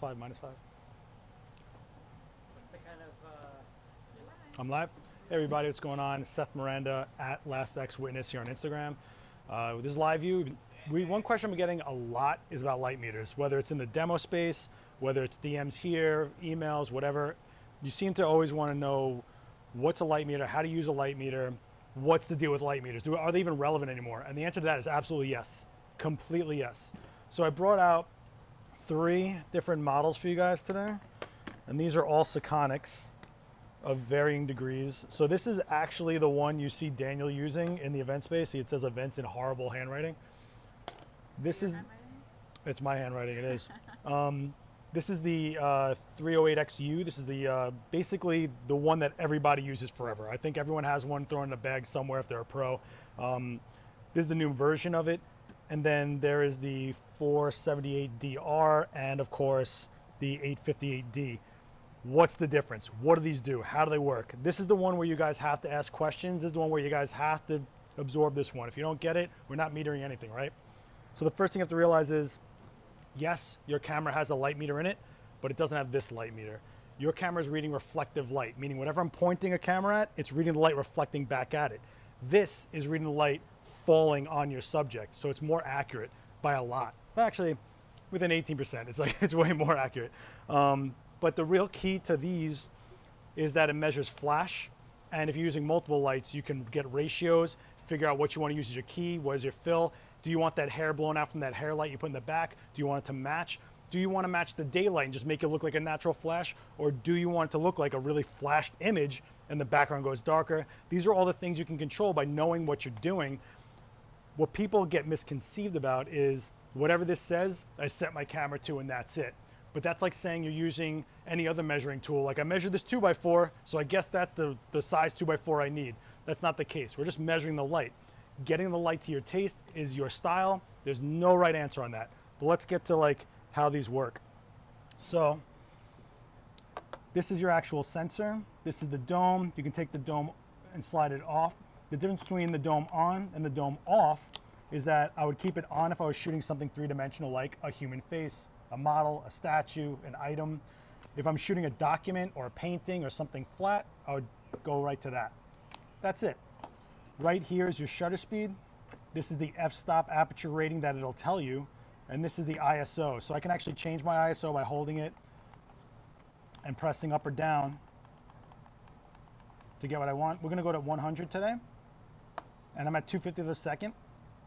5, -5. What's the kind of I'm live. Hey everybody, what's going on? Seth Miranda at LastXWitness here on Instagram. With this live view, one question I'm getting a lot is about light meters, whether it's in the demo space, whether it's DMs here, emails, whatever. You seem to always want to know what's a light meter, how to use a light meter, what's the deal with light meters? Are they even relevant anymore? And the answer to that is absolutely yes, completely yes. So I brought out 3 different models for you guys today, and these are all Sekonics of varying degrees. So this is actually the one you see Daniel using in the event space. See, it says events in horrible handwriting. This is, it's my handwriting, it is. This is the 308XU. This is the basically the one that everybody uses forever. I think everyone has one thrown in a bag somewhere if they're a pro. This is the new version of it. And then there is the 478DR and of course the 858D. What's the difference? What do these do? How do they work? This is the one where you guys have to ask questions. This is the one where you guys have to absorb this one. If you don't get it, we're not metering anything, right? So the first thing you have to realize is, yes, your camera has a light meter in it, but it doesn't have this light meter. Your camera is reading reflective light, meaning whatever I'm pointing a camera at, it's reading the light reflecting back at it. This is reading the light falling on your subject, so it's more accurate by a lot. Actually, within 18%, it's way more accurate. But the real key to these is that it measures flash, and if you're using multiple lights, you can get ratios, figure out what you want to use as your key, what is your fill. Do you want that hair blown out from that hair light you put in the back? Do you want it to match? Do you want to match the daylight and just make it look like a natural flash? Or do you want it to look like a really flashed image and the background goes darker? These are all the things you can control by knowing what you're doing. What people get misconceived about is whatever this says, I set my camera to and that's it. But that's like saying you're using any other measuring tool. Like I measured this 2x4, so I guess that's the size 2x4 I need. That's not the case. We're just measuring the light. Getting the light to your taste is your style. There's no right answer on that. But let's get to like how these work. So this is your actual sensor. This is the dome. You can take the dome and slide it off. The difference between the dome on and the dome off is that I would keep it on if I was shooting something 3-dimensional like a human face, a model, a statue, an item. If I'm shooting a document or a painting or something flat, I would go right to that. That's it. Right here is your shutter speed. This is the f-stop aperture rating that it'll tell you, and this is the ISO. So I can actually change my ISO by holding it and pressing up or down to get what I want. We're gonna go to 100 today, and I'm at 2/50 of a second.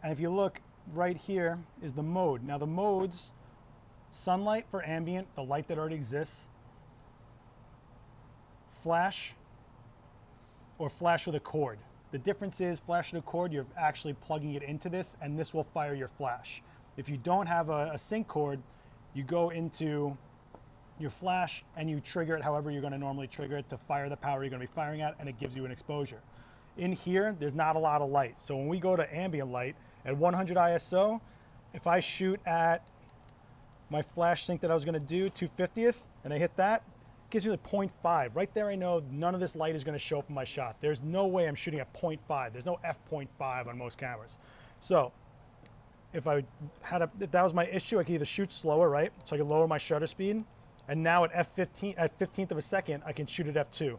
And if you look, right here is the mode. Now the modes, sunlight for ambient, the light that already exists, flash, or flash with a cord. The difference is flash with a cord, you're actually plugging it into this and this will fire your flash. If you don't have a sync cord, you go into your flash and you trigger it however you're gonna normally trigger it to fire the power you're gonna be firing at, and it gives you an exposure. In here, there's not a lot of light. So when we go to ambient light at 100 ISO, if I shoot at my flash sync that I was gonna do, 2/50th, and I hit that, it gives me the 0.5. Right there I know none of this light is gonna show up in my shot. There's no way I'm shooting at 0.5. There's no f.5 on most cameras. So if that was my issue, I could either shoot slower, right? So I could lower my shutter speed, and now at f15, at 15th of a second, I can shoot at f2.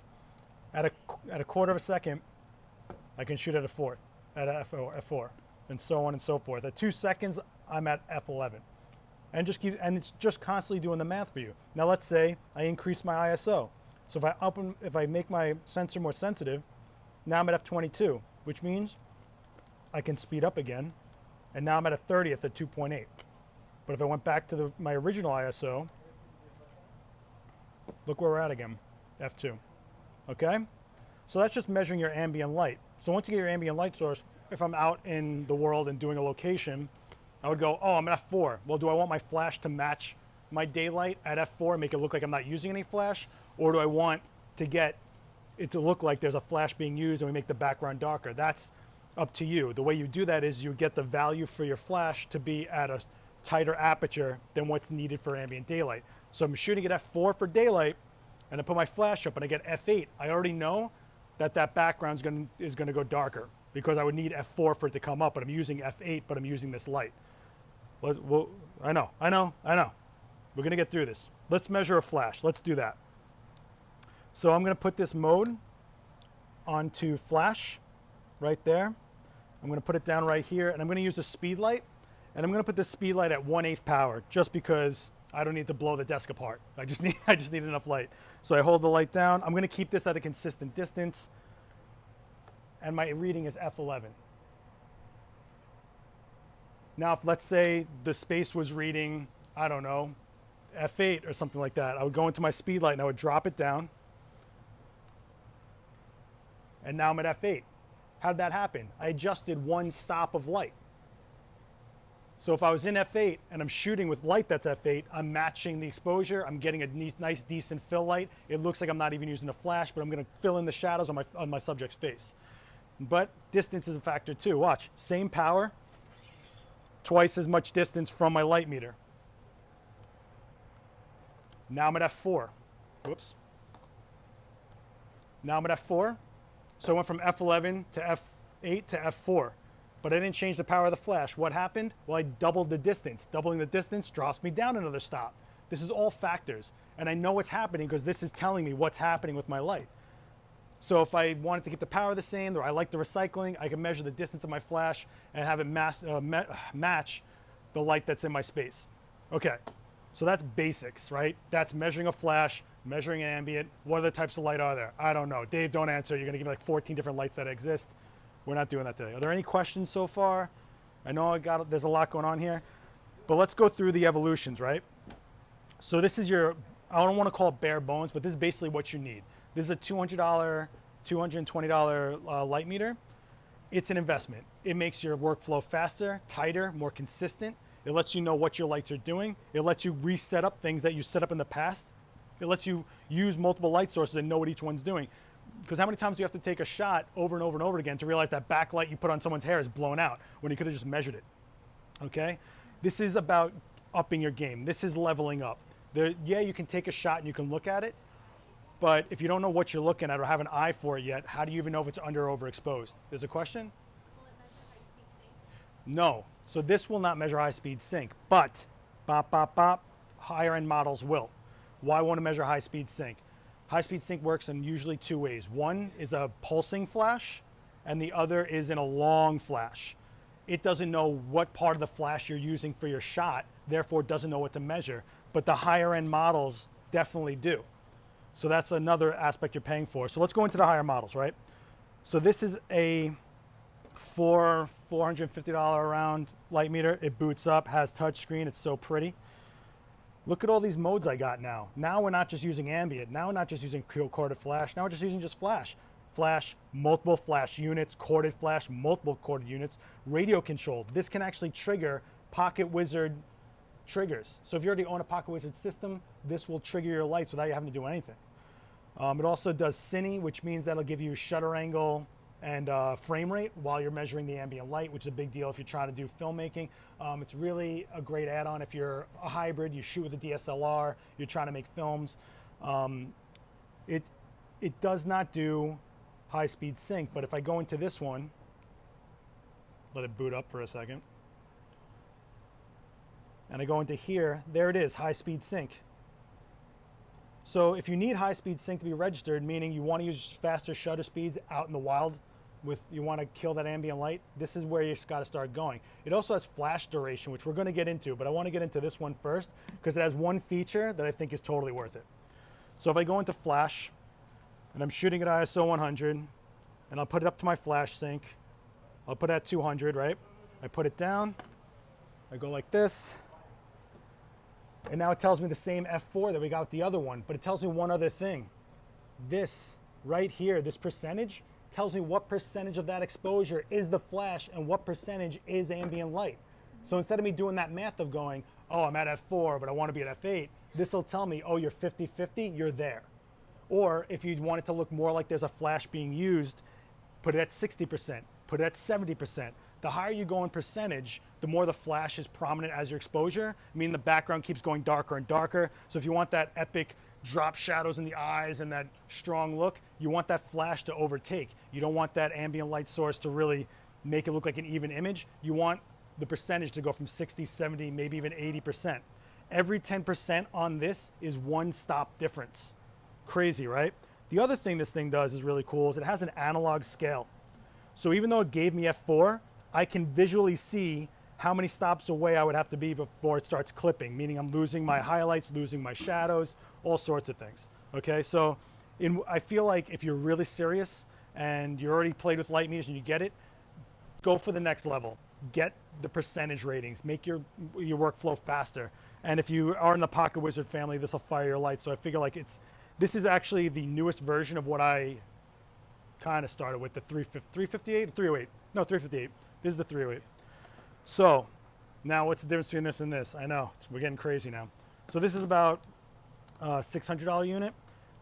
At a quarter of a second, I can shoot at a fourth, at f4, and so on and so forth. At 2 seconds, I'm at f11. And it's just constantly doing the math for you. Now let's say I increase my ISO. So if I make my sensor more sensitive, now I'm at f22, which means I can speed up again, and now I'm at a 30th at 2.8. But if I went back to my original ISO, look where we're at again, f2, okay? So that's just measuring your ambient light. So once you get your ambient light source, if I'm out in the world and doing a location, I would go, oh, I'm at f4. Well, do I want my flash to match my daylight at f4 and make it look like I'm not using any flash? Or do I want to get it to look like there's a flash being used and we make the background darker? That's up to you. The way you do that is you get the value for your flash to be at a tighter aperture than what's needed for ambient daylight. So I'm shooting at f4 for daylight, and I put my flash up and I get f8. I already know that background is going to go darker because I would need f4 for it to come up, but I'm using f8, but I'm using this light. I know. We're gonna get through this. Let's measure a flash. Let's do that. So I'm gonna put this mode onto flash right there. I'm gonna put it down right here, and I'm gonna use the speed light, and I'm gonna put the speed light at 1/8 power, just because I don't need to blow the desk apart. I just need enough light. So I hold the light down. I'm gonna keep this at a consistent distance, and my reading is f11. Now, if let's say the space was reading, I don't know, f8 or something like that, I would go into my speed light and I would drop it down, and now I'm at f8. How did that happen? I adjusted one stop of light. So if I was in f8 and I'm shooting with light that's f8, I'm matching the exposure. I'm getting a nice, decent fill light. It looks like I'm not even using a flash, but I'm going to fill in the shadows on my subject's face. But distance is a factor too. Watch, same power, twice as much distance from my light meter. Now I'm at f4. Whoops. Now I'm at f4. So I went from f11 to f8 to f4. But I didn't change the power of the flash. What happened? Well, I doubled the distance. Doubling the distance drops me down another stop. This is all factors. And I know what's happening because this is telling me what's happening with my light. So if I wanted to keep the power the same, or I like the recycling, I can measure the distance of my flash and have it match the light that's in my space. Okay, so that's basics, right? That's measuring a flash, measuring an ambient. What other types of light are there? I don't know. Dave, don't answer. You're gonna give me like 14 different lights that exist. We're not doing that today. Are there any questions so far? I know there's a lot going on here, but let's go through the evolutions, right? So this is your, I don't want to call it bare bones, but this is basically what you need. This is a $200, $220 light meter. It's an investment. It makes your workflow faster, tighter, more consistent. It lets you know what your lights are doing. It lets you reset up things that you set up in the past. It lets you use multiple light sources and know what each one's doing. Because how many times do you have to take a shot over and over and over again to realize that backlight you put on someone's hair is blown out when you could have just measured it? Okay? This is about upping your game. This is leveling up. Yeah, you can take a shot and you can look at it, but if you don't know what you're looking at or have an eye for it yet, how do you even know if it's under or overexposed? There's a question? Will it measure high-speed sync? No. So this will not measure high-speed sync, but higher-end models will. Why won't it measure high-speed sync? High-speed sync works in usually two ways. One is a pulsing flash, and the other is in a long flash. It doesn't know what part of the flash you're using for your shot, therefore it doesn't know what to measure, but the higher-end models definitely do. So that's another aspect you're paying for. So let's go into the higher models, right? So this is a $450 round light meter. It boots up, has touch screen, it's so pretty. Look at all these modes I got now. Now we're not just using ambient. Now we're not just using corded flash. Now we're just using flash. Flash, multiple flash units, corded flash, multiple corded units, radio controlled. This can actually trigger Pocket Wizard triggers. So if you already own a Pocket Wizard system, this will trigger your lights without you having to do anything. It also does cine, which means that'll give you shutter angle and frame rate while you're measuring the ambient light, which is a big deal if you're trying to do filmmaking. It's really a great add-on if you're a hybrid, you shoot with a DSLR, you're trying to make films. It does not do high-speed sync, but if I go into this one, let it boot up for a second, and I go into here, there it is, high-speed sync. So if you need high-speed sync to be registered, meaning you want to use faster shutter speeds out in the wild, you want to kill that ambient light, this is where you got to start going. It also has flash duration, which we're going to get into, but I want to get into this one first because it has one feature that I think is totally worth it. So if I go into flash, and I'm shooting at ISO 100, and I'll put it up to my flash sync, I'll put it at 200, right? I put it down, I go like this, and now it tells me the same F4 that we got with the other one, but it tells me one other thing. This right here, this percentage, tells me what percentage of that exposure is the flash and what percentage is ambient light. So instead of me doing that math of going, oh, I'm at F4, but I want to be at F8, this will tell me, oh, you're 50-50, you're there. Or if you want it to look more like there's a flash being used, put it at 60%, put it at 70%. The higher you go in percentage, the more the flash is prominent as your exposure, meaning the background keeps going darker and darker. So if you want that epic drop shadows in the eyes and that strong look, you want that flash to overtake. You don't want that ambient light source to really make it look like an even image. You want the percentage to go from 60, 70, maybe even 80%. Every 10% on this is one stop difference. Crazy, right? The other thing this thing does is really cool is it has an analog scale. So even though it gave me F4, I can visually see how many stops away I would have to be before it starts clipping, meaning I'm losing my highlights, losing my shadows, all sorts of things. Okay, so I feel like if you're really serious and you already played with LiteMasters and you get it, go for the next level. Get the percentage ratings, make your workflow faster. And if you are in the Pocket Wizard family, this will fire your lights. So I figure like this is actually the newest version of what I kind of started with, the 358, 308. No, 358. This is the 308. So now what's the difference between this and this? I know, we're getting crazy now. So this is about a $600 unit.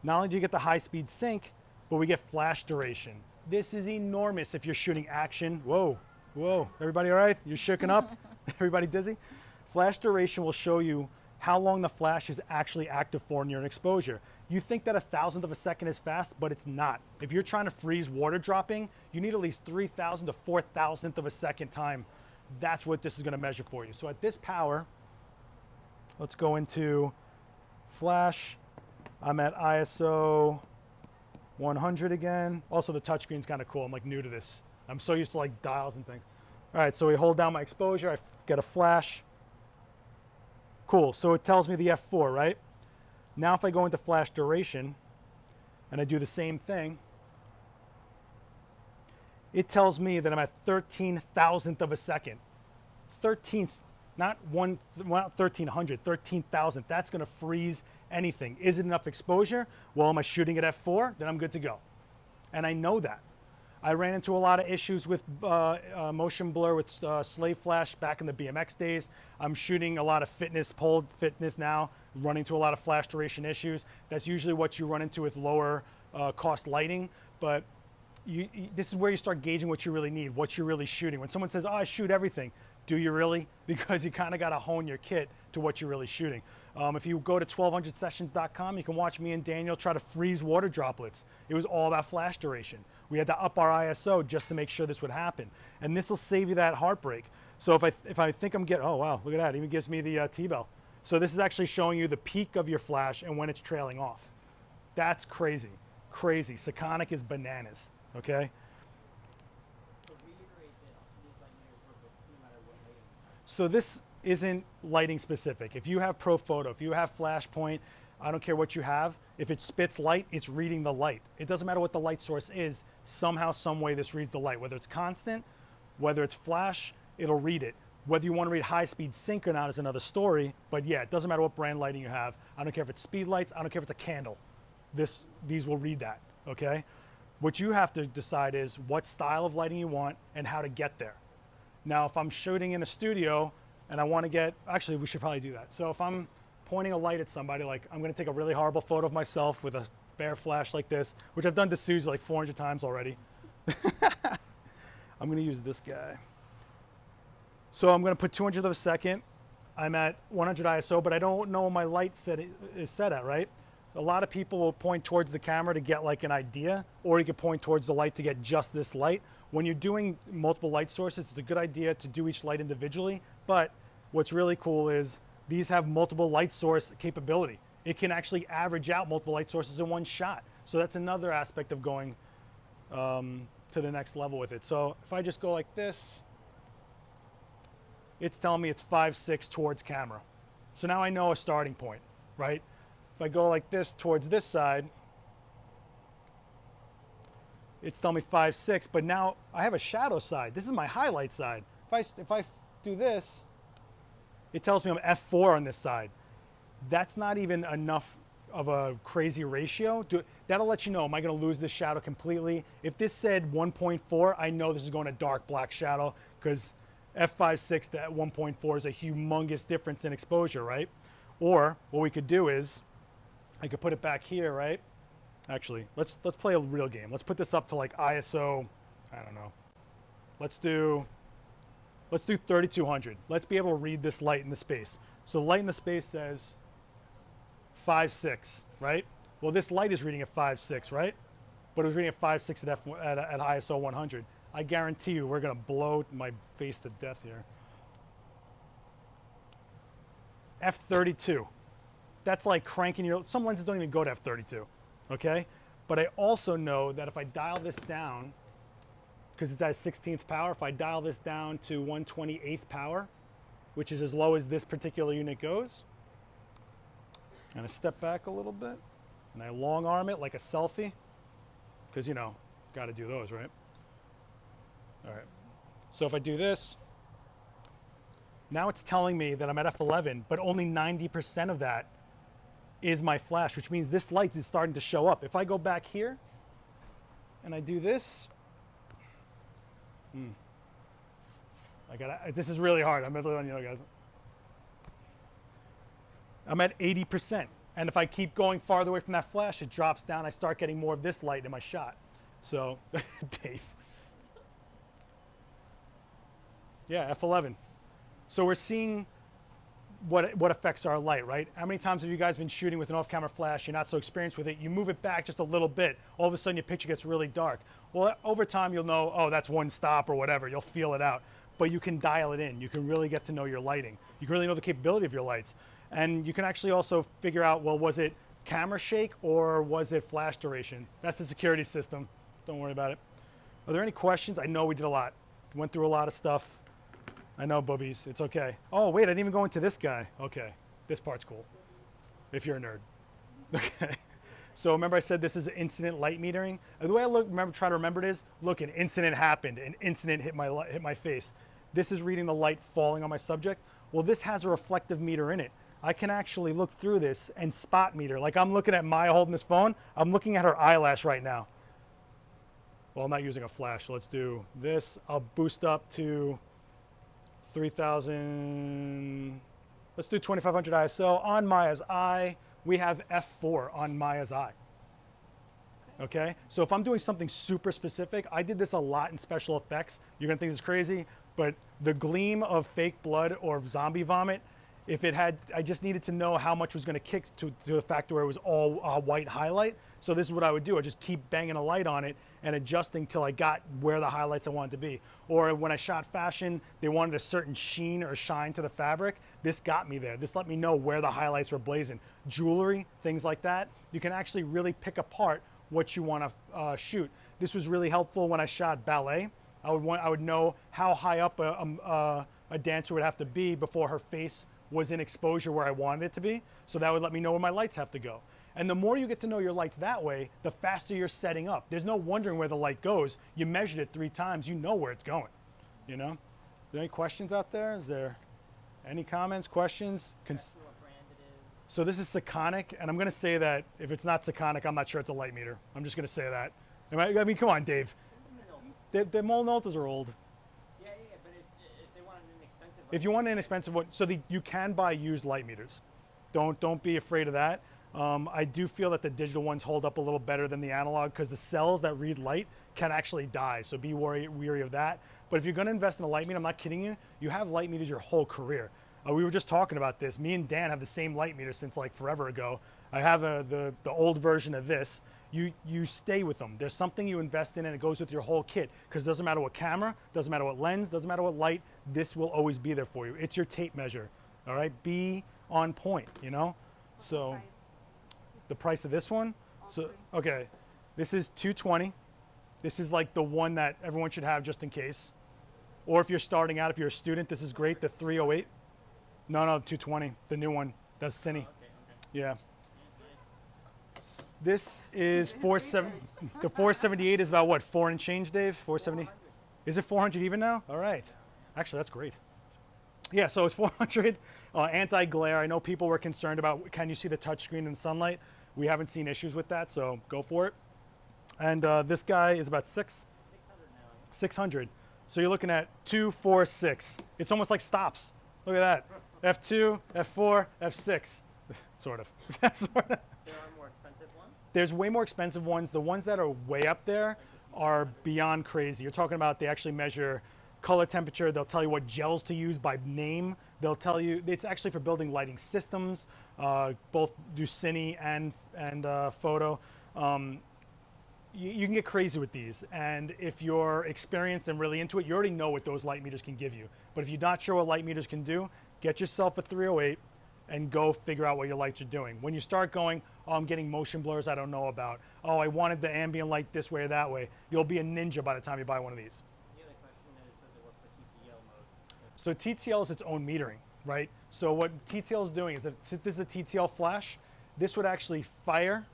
Not only do you get the high-speed sync, but we get flash duration. This is enormous if you're shooting action. Whoa, whoa, everybody all right? You're shooken up? Everybody dizzy? Flash duration will show you how long the flash is actually active for near an exposure. You think that 1,000th of a second is fast, but it's not. If you're trying to freeze water dropping, you need at least 3,000 to 4,000th of a second time. That's what this is gonna measure for you. So at this power, let's go into flash. I'm at ISO 100 again. Also the touchscreen's kind of cool. I'm like new to this. I'm so used to like dials and things. All right, so we hold down my exposure, I get a flash. Cool, so it tells me the F4, right? Now if I go into flash duration and I do the same thing, it tells me that I'm at 13,000th of a second. 13th, not 1,300, 13,000. That's gonna freeze anything. Is it enough exposure? Well, am I shooting at F4? Then I'm good to go. And I know that. I ran into a lot of issues with motion blur with slave flash back in the BMX days. I'm shooting a lot of pole fitness now, running into a lot of flash duration issues. That's usually what you run into with lower cost lighting, but this is where you start gauging what you really need, what you're really shooting. When someone says, oh, I shoot everything, do you really? Because you kind of got to hone your kit to what you're really shooting. If you go to 1200sessions.com, you can watch me and Daniel try to freeze water droplets. It was all about flash duration. We had to up our ISO just to make sure this would happen. And this will save you that heartbreak. So if I think I'm getting, oh wow, look at that, it even gives me the T-bell. So this is actually showing you the peak of your flash and when it's trailing off. That's crazy, crazy. Sekonic is bananas, okay? So this isn't lighting specific. If you have ProPhoto, if you have Flashpoint, I don't care what you have. If it spits light, it's reading the light. It doesn't matter what the light source is. Somehow, some way, this reads the light. Whether it's constant, whether it's flash, it'll read it. Whether you want to read high-speed sync or not is another story. But yeah, it doesn't matter what brand lighting you have. I don't care if it's speed lights. I don't care if it's a candle. These will read that, okay? What you have to decide is what style of lighting you want and how to get there. Now, if I'm shooting in a studio and I want to get, actually, we should probably do that. So if I'm pointing a light at somebody, like I'm going to take a really horrible photo of myself with a bare flash like this, which I've done to Susie like 400 times already. I'm going to use this guy. So I'm going to put 200th of a second. I'm at 100 ISO, but I don't know what my light is set at, right? A lot of people will point towards the camera to get like an idea, or you could point towards the light to get just this light. When you're doing multiple light sources, it's a good idea to do each light individually, but what's really cool is these have multiple light source capability. It can actually average out multiple light sources in one shot. So that's another aspect of going to the next level with it. So if I just go like this, it's telling me it's 5.6 towards camera. So now I know a starting point, right? If I go like this towards this side, it's telling me 5.6, but now I have a shadow side. This is my highlight side. If I do this, it tells me I'm F4 on this side. That's not even enough of a crazy ratio. That'll let you know, am I gonna lose this shadow completely? If this said 1.4, I know this is going to dark black shadow because F5.6 to 1.4 is a humongous difference in exposure, right? Or what we could do is, I could put it back here, right? Actually, let's play a real game. Let's put this up to like ISO, I don't know. Let's do 3200. Let's be able to read this light in the space. So light in the space says 5.6, right? Well, this light is reading at 5.6, right? But it was reading at 5.6 at ISO 100. I guarantee you we're gonna blow my face to death here. f32. That's like cranking some lenses don't even go to f32, okay? But I also know that if I dial this down, because it's at 16th power, if I dial this down to 1/28th power, which is as low as this particular unit goes, and I step back a little bit, and I long arm it like a selfie, because got to do those, right? All right, so if I do this, now it's telling me that I'm at f11, but only 90% of that is my flash, which means this light is starting to show up. If I go back here and I do this, this is really hard. I'm letting you know, guys. I'm at 80%. And if I keep going farther away from that flash, it drops down. I start getting more of this light in my shot. So, Dave. Yeah, f11. So we're seeing what affects our light, right? How many times have you guys been shooting with an off-camera flash, you're not so experienced with it, you move it back just a little bit, all of a sudden your picture gets really dark. Well, over time you'll know, oh, that's one stop or whatever, you'll feel it out. But you can dial it in, you can really get to know your lighting. You can really know the capability of your lights. And you can actually also figure out, well, was it camera shake or was it flash duration? That's the security system, don't worry about it. Are there any questions? I know we did a lot, went through a lot of stuff. I know, boobies, it's okay. Oh, wait, I didn't even go into this guy. Okay, this part's cool, if you're a nerd. Okay, so remember I said this is incident light metering? The way I try to remember it is, look, an incident happened, an incident hit my face. This is reading the light falling on my subject. Well, this has a reflective meter in it. I can actually look through this and spot meter. Like I'm looking at Maya holding this phone, I'm looking at her eyelash right now. Well, I'm not using a flash, so let's do this. I'll boost up to 3000, let's do 2500 ISO. On Maya's eye, we have f4 on Maya's eye. Okay, so if I'm doing something super specific, I did this a lot in special effects. You're gonna think this is crazy, but the gleam of fake blood or zombie vomit, if it had, I just needed to know how much was gonna kick to the fact where it was all white highlight. So this is what I would do. I just keep banging a light on it and adjusting till I got where the highlights I wanted to be. Or when I shot fashion, they wanted a certain sheen or shine to the fabric. This got me there. This let me know where the highlights were blazing. Jewelry, things like that. You can actually really pick apart what you want to shoot. This was really helpful when I shot ballet. I would know how high up a dancer would have to be before her face was in exposure where I wanted it to be. So that would let me know where my lights have to go. And the more you get to know your lights that way, the faster you're setting up. There's no wondering where the light goes. You measured it 3 times, you know where it's going, you know? Are there any questions out there? Is there any comments, questions? What brand it is. So this is Sekonic, and I'm gonna say that if it's not Sekonic, I'm not sure it's a light meter. I'm just gonna say that. I mean, come on, Dave. The Molnoltas are old. Yeah, but if they want an inexpensive one. If you want an inexpensive one, so you can buy used light meters. Don't be afraid of that. I do feel that the digital ones hold up a little better than the analog because the cells that read light can actually die, so be weary of that. But if you're gonna invest in a light meter, I'm not kidding you, you have light meters your whole career. We were just talking about this. Me and Dan have the same light meter since like forever ago. I have the old version of this. You stay with them. There's something you invest in and it goes with your whole kit because it doesn't matter what camera, doesn't matter what lens, doesn't matter what light, this will always be there for you. It's your tape measure, all right? Be on point, you know? So. The price of this one? So, okay, this is $220. This is like the one that everyone should have just in case. Or if you're starting out, if you're a student, this is great, the 308. No, 220, the new one, that's Cine. Okay. Yeah. This is the 478 is about what, 4 and change, Dave? 470? Is it 400 even now? All right. Actually, that's great. Yeah, so it's 400, anti-glare. I know people were concerned about, can you see the touchscreen in sunlight? We haven't seen issues with that, so go for it. And this guy is about 600 now. 600. So you're looking at 2, 4, 6. It's almost like stops. Look at that. F2, F4, F6, sort of. There are more expensive ones? There's way more expensive ones. The ones that are way up there are beyond crazy. You're talking about they actually measure color temperature. They'll tell you what gels to use by name. They'll tell you, it's actually for building lighting systems, both do Cine and photo. You can get crazy with these. And if you're experienced and really into it, you already know what those light meters can give you. But if you're not sure what light meters can do, get yourself a 308, and go figure out what your lights are doing. When you start going, oh, I'm getting motion blurs I don't know about. Oh, I wanted the ambient light this way or that way. You'll be a ninja by the time you buy one of these. The other question is, does it work for TTL mode? So TTL is its own metering, right? So what TTL is doing is, if this is a TTL flash, this would actually fire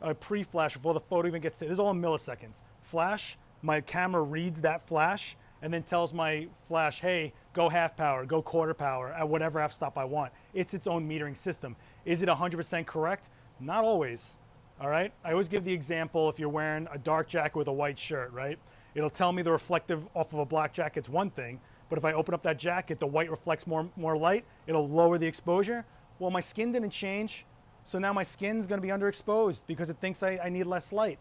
a pre-flash before the photo even gets to, this is all in milliseconds. Flash, my camera reads that flash and then tells my flash, hey, go half power, go quarter power at whatever f-stop I want. It's its own metering system. Is it 100% correct? Not always, all right? I always give the example, if you're wearing a dark jacket with a white shirt, right? It'll tell me the reflective off of a black jacket's one thing, but if I open up that jacket, the white reflects more light, it'll lower the exposure. Well, my skin didn't change, so now my skin's gonna be underexposed because it thinks I need less light.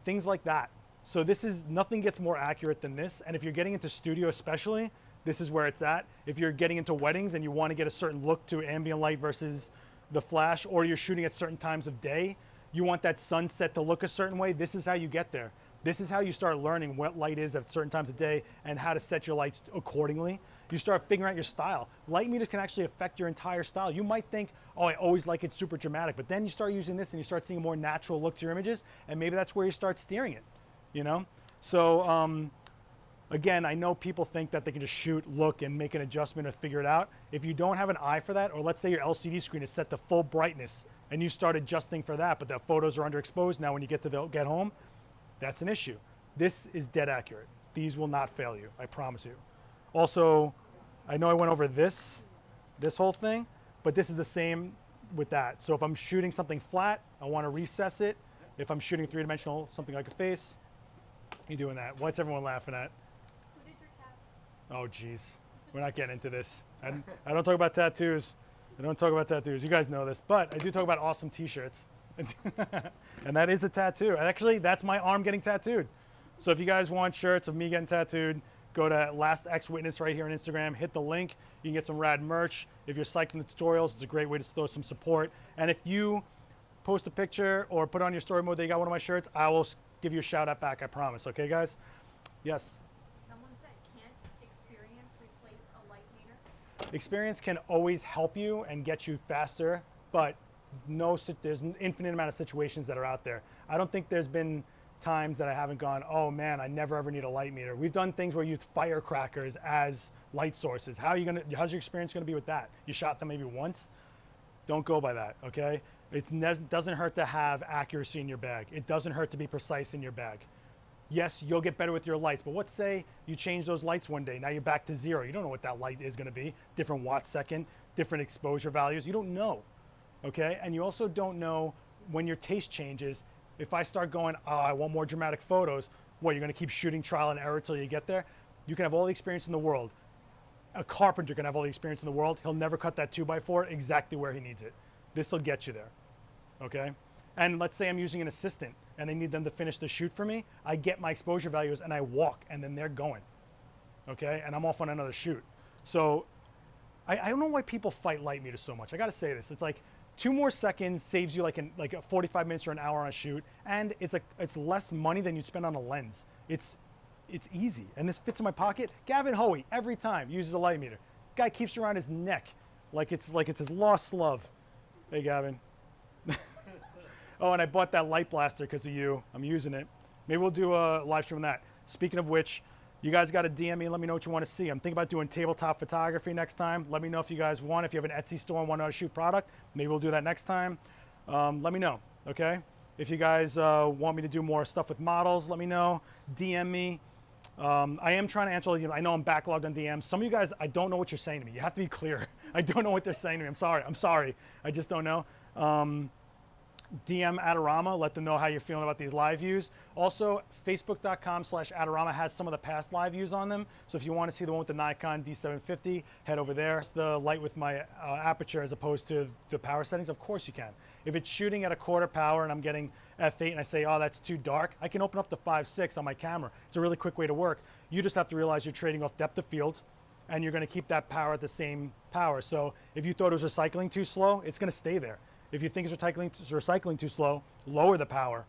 Things like that. So this is, nothing gets more accurate than this. And if you're getting into studio especially, this is where it's at. If you're getting into weddings and you want to get a certain look to ambient light versus the flash, or you're shooting at certain times of day, you want that sunset to look a certain way, this is how you get there. This is how you start learning what light is at certain times of day and how to set your lights accordingly. You start figuring out your style. Light meters can actually affect your entire style. You might think, oh, I always like it super dramatic, but then you start using this and you start seeing a more natural look to your images, and maybe that's where you start steering it, you know? So again, I know people think that they can just shoot, look, and make an adjustment or figure it out. If you don't have an eye for that, or let's say your LCD screen is set to full brightness and you start adjusting for that, but the photos are underexposed now when you get home, that's an issue. This is dead accurate. These will not fail you, I promise you. Also, I know I went over this whole thing, but this is the same with that. So if I'm shooting something flat, I want to recess it. If I'm shooting three-dimensional, something like a face, you're doing that. What's everyone laughing at? Who did your tats? Oh, geez. We're not getting into this. I don't talk about tattoos. I don't talk about tattoos. You guys know this. But I do talk about awesome t-shirts. And that is a tattoo. Actually, that's my arm getting tattooed. So if you guys want shirts of me getting tattooed, go to Last X Witness right here on Instagram. Hit the link. You can get some rad merch. If you're psyched in the tutorials, it's a great way to throw some support. And if you post a picture or put on your story mode that you got one of my shirts, I will give you a shout out back, I promise. Okay, guys? Yes? Someone said, can't experience replace a light meter? Experience can always help you and get you faster, but there's an infinite amount of situations that are out there. I don't think there's been times that I haven't gone, oh man, I never ever need a light meter. We've done things where you use firecrackers as light sources. How's your experience gonna be with that? You shot them maybe once? Don't go by that, okay? It doesn't hurt to have accuracy in your bag. It doesn't hurt to be precise in your bag. Yes, you'll get better with your lights, but let's say you change those lights one day, now you're back to zero. You don't know what that light is gonna be. Different watt second, different exposure values. You don't know, okay? And you also don't know when your taste changes. If I start going, oh, I want more dramatic photos, what, you're gonna keep shooting trial and error till you get there? You can have all the experience in the world. A carpenter can have all the experience in the world. He'll never cut that 2x4 exactly where he needs it. This will get you there, okay? And let's say I'm using an assistant and I need them to finish the shoot for me. I get my exposure values and I walk and then they're going, okay? And I'm off on another shoot. So I don't know why people fight light meters so much. I gotta say this, it's like 2 more seconds saves you like a 45 minutes or an hour on a shoot, and it's less money than you'd spend on a lens. It's easy, and this fits in my pocket. Gavin Hoey, every time, uses a light meter. Guy keeps it around his neck like it's his lost love. Hey, Gavin. Oh, and I bought that LiteMaster because of you. I'm using it. Maybe we'll do a live stream on that. Speaking of which, you guys got to DM me and let me know what you want to see. I'm thinking about doing tabletop photography next time. Let me know if you guys want. If you have an Etsy store and want to shoot product, maybe we'll do that next time. Let me know, okay? If you guys want me to do more stuff with models, let me know. DM me. I am trying to answer, I know I'm backlogged on DMs. Some of you guys, I don't know what you're saying to me. You have to be clear. I don't know what they're saying to me. I'm sorry. I just don't know. DM Adorama, let them know how you're feeling about these live views. Also, facebook.com/Adorama has some of the past live views on them. So if you want to see the one with the Nikon D750, head over there. It's the light with my aperture as opposed to the power settings. Of course you can. If it's shooting at a quarter power and I'm getting f8 and I say, oh, that's too dark, I can open up to 5.6 on my camera. It's a really quick way to work. You just have to realize you're trading off depth of field and you're going to keep that power at the same power. So if you thought it was recycling too slow, it's going to stay there. If you think it's recycling too slow, lower the power.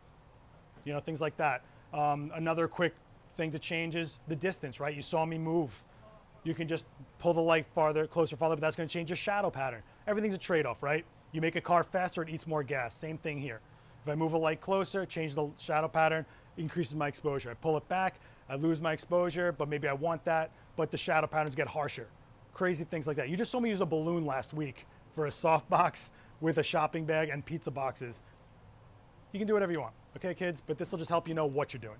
You know, things like that. Another quick thing to change is the distance, right? You saw me move you can just pull the light closer, farther, but that's going to change your shadow pattern. Everything's a trade-off, right? You make a car faster, it eats more gas. Same thing here. If I move a light closer, change the shadow pattern, increases my exposure. I pull it back, I lose my exposure, but maybe I want that, but the shadow patterns get harsher. Crazy things like that. You just saw me use a balloon last week for a softbox with a shopping bag and pizza boxes. You can do whatever you want, okay, kids? But this will just help you know what you're doing.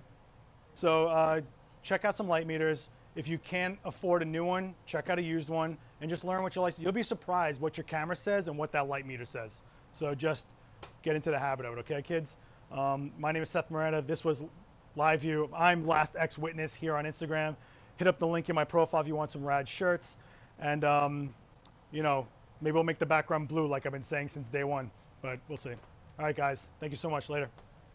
So check out some light meters. If you can't afford a new one, check out a used one and just learn what you like. You'll be surprised what your camera says and what that light meter says. So just get into the habit of it, okay, kids? My name is Seth Miranda. This was Live View. I'm Last X Witness here on Instagram. Hit up the link in my profile if you want some rad shirts. And, you know, maybe we'll make the background blue like I've been saying since day one, but we'll see. All right, guys. Thank you so much. Later.